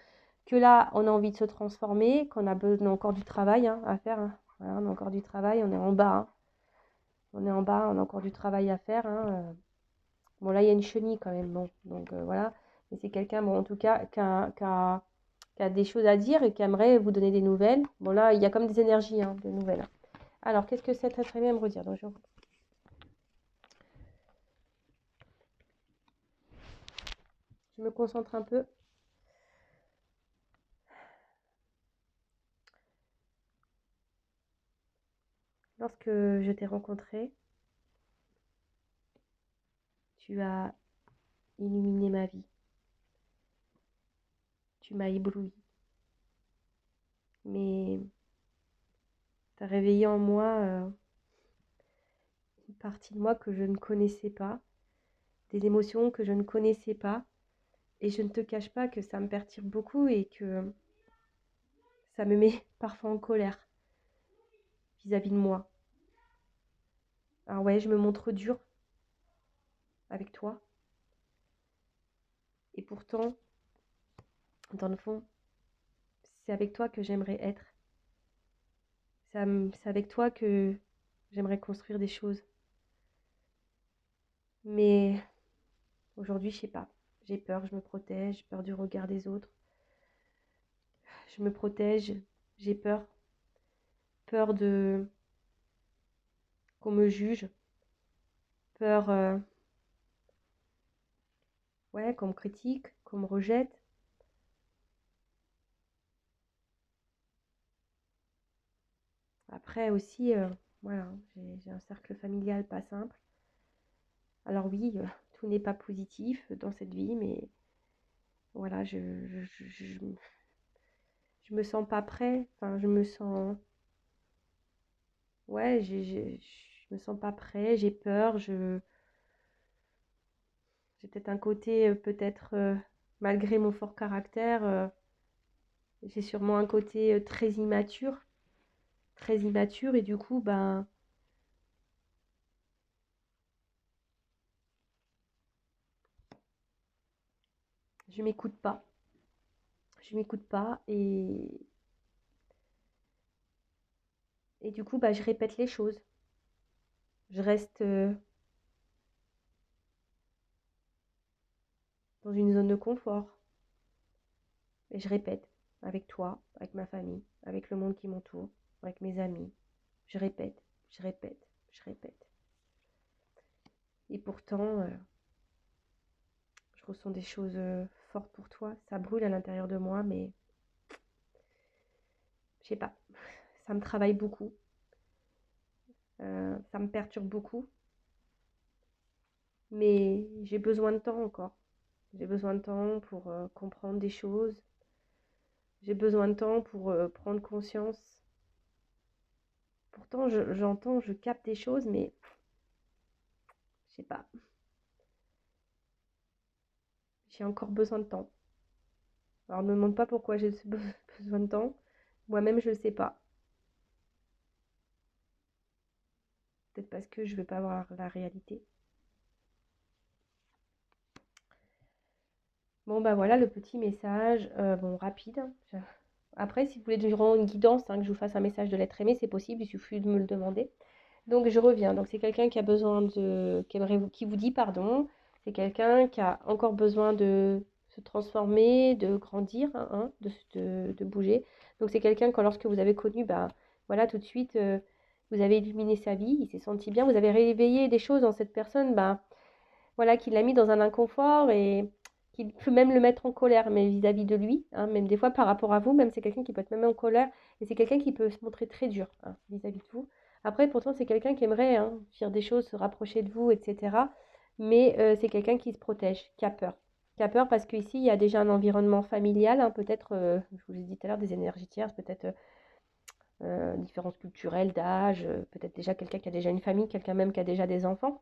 que là, on a envie de se transformer, qu'on a besoin encore du travail hein, à faire. Hein. Voilà, on a encore du travail, on est en bas. Hein. On est en bas, on a encore du travail à faire. Hein. Bon, là, il y a une chenille quand même. Bon, donc voilà. Mais c'est quelqu'un, bon, en tout cas, qui a des choses à dire et qui aimerait vous donner des nouvelles. Bon, là, il y a comme des énergies hein, de nouvelles. Alors, qu'est-ce que cette être aimé à me redire? Donc, je me concentre un peu. Lorsque je t'ai rencontré, tu as illuminé ma vie. Tu m'as ébloui. Mais tu as réveillé en moi une partie de moi que je ne connaissais pas, des émotions que je ne connaissais pas. Et je ne te cache pas que ça me perturbe beaucoup et que ça me met parfois en colère vis-à-vis de moi. Alors ouais, je me montre dure avec toi. Et pourtant, dans le fond, c'est avec toi que j'aimerais être. C'est avec toi que j'aimerais construire des choses. Mais aujourd'hui, je sais pas. J'ai peur, je me protège, j'ai peur du regard des autres. Je me protège, j'ai peur. Peur de qu'on me juge. Peur ouais, qu'on me critique, qu'on me rejette. Après aussi, voilà, j'ai un cercle familial pas simple. Alors oui, tout n'est pas positif dans cette vie, mais voilà, je me sens pas prêt. Enfin, je me sens, ouais, je me sens pas prêt. J'ai peur. J'ai peut-être un côté, peut-être malgré mon fort caractère, j'ai sûrement un côté très immature, et du coup, ben, je m'écoute pas. Je m'écoute pas, Et du coup, bah, je répète les choses. Je reste dans une zone de confort. Et je répète avec toi, avec ma famille, avec le monde qui m'entoure, avec mes amis. Je répète, je répète, je répète. Et pourtant, je ressens des choses fortes pour toi. Ça brûle à l'intérieur de moi, mais je sais pas. Ça me travaille beaucoup. Ça me perturbe beaucoup. Mais j'ai besoin de temps encore. J'ai besoin de temps pour comprendre des choses. J'ai besoin de temps pour prendre conscience. Pourtant, j'entends, je capte des choses, mais je sais pas. J'ai encore besoin de temps. Alors, ne me demande pas pourquoi j'ai besoin de temps. Moi-même, je ne sais pas. Peut-être parce que je ne veux pas voir la réalité. Bon, bah voilà le petit message, bon, rapide, hein. Après, si vous voulez durant une guidance, hein, que je vous fasse un message de l'être aimé, c'est possible, il suffit de me le demander. Donc, je reviens. Donc, c'est quelqu'un qui a besoin qui vous dit pardon. C'est quelqu'un qui a encore besoin de se transformer, de grandir, hein, de bouger. Donc, c'est quelqu'un que lorsque vous avez connu, bah, voilà, tout de suite, vous avez illuminé sa vie, il s'est senti bien, vous avez réveillé des choses dans cette personne, bah, voilà, qui l'a mis dans un inconfort et qui peut même le mettre en colère, mais vis-à-vis de lui, hein, même des fois par rapport à vous, même c'est quelqu'un qui peut être même en colère, et c'est quelqu'un qui peut se montrer très dur, hein, vis-à-vis de vous. Après, pourtant, c'est quelqu'un qui aimerait, hein, faire des choses, se rapprocher de vous, etc. Mais c'est quelqu'un qui se protège, qui a peur. Qui a peur parce qu'ici, il y a déjà un environnement familial, hein, peut-être, je vous l'ai dit tout à l'heure, des énergies tierces, peut-être différences culturelles, d'âge, peut-être déjà quelqu'un qui a déjà une famille, quelqu'un même qui a déjà des enfants.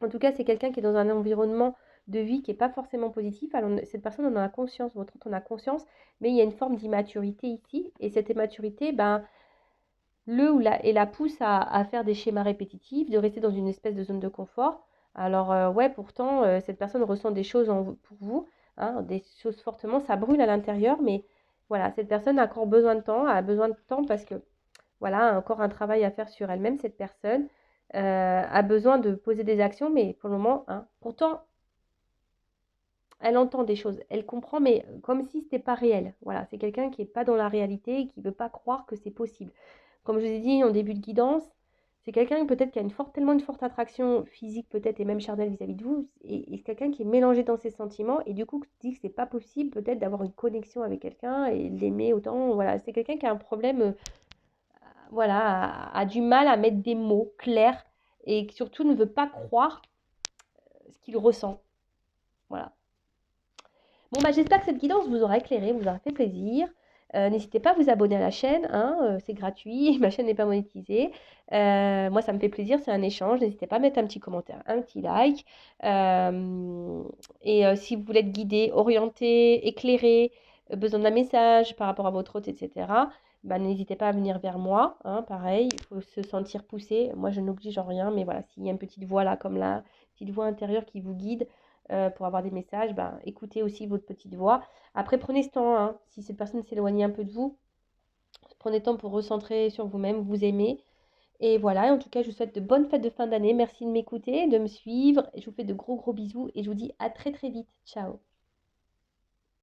En tout cas, c'est quelqu'un qui est dans un environnement de vie qui n'est pas forcément positif. Alors, cette personne en a conscience, votre autre en a conscience, mais il y a une forme d'immaturité ici. Et cette immaturité, ben, et la pousse à faire des schémas répétitifs, de rester dans une espèce de zone de confort. Alors, ouais, pourtant, cette personne ressent des choses pour vous, hein, des choses fortement, ça brûle à l'intérieur, mais voilà, cette personne a encore besoin de temps, a besoin de temps parce que voilà, encore un travail à faire sur elle-même, cette personne a besoin de poser des actions, mais pour le moment, hein, pourtant, elle entend des choses, elle comprend, mais comme si ce n'était pas réel. Voilà, c'est quelqu'un qui n'est pas dans la réalité et qui ne veut pas croire que c'est possible. Comme je vous ai dit en début de guidance, c'est quelqu'un peut-être qui a tellement une forte attraction physique peut-être et même charnelle vis-à-vis de vous, et c'est quelqu'un qui est mélangé dans ses sentiments et du coup qui dit que c'est pas possible peut-être d'avoir une connexion avec quelqu'un et l'aimer autant. Voilà, c'est quelqu'un qui a un problème voilà, a du mal à mettre des mots clairs et qui surtout ne veut pas croire ce qu'il ressent. Voilà. Bon, bah, j'espère que cette guidance vous aura éclairé, vous aura fait plaisir. N'hésitez pas à vous abonner à la chaîne, hein, c'est gratuit, ma chaîne n'est pas monétisée. Moi, ça me fait plaisir, c'est un échange. N'hésitez pas à mettre un petit commentaire, un petit like. Si vous voulez être guidé, orienté, éclairé, besoin d'un message par rapport à votre hôte, etc., bah, n'hésitez pas à venir vers moi. Hein, pareil, il faut se sentir poussé. Moi, je n'oblige en rien, mais voilà, s'il y a une petite voix là, comme là, petite voix intérieure qui vous guide, pour avoir des messages, ben, écoutez aussi votre petite voix. Après, prenez ce temps, hein, si cette personne s'éloigne un peu de vous, prenez le temps pour recentrer sur vous-même, vous aimer. Et voilà, et en tout cas, je vous souhaite de bonnes fêtes de fin d'année. Merci de m'écouter, de me suivre. Je vous fais de gros bisous et je vous dis à très très vite. Ciao.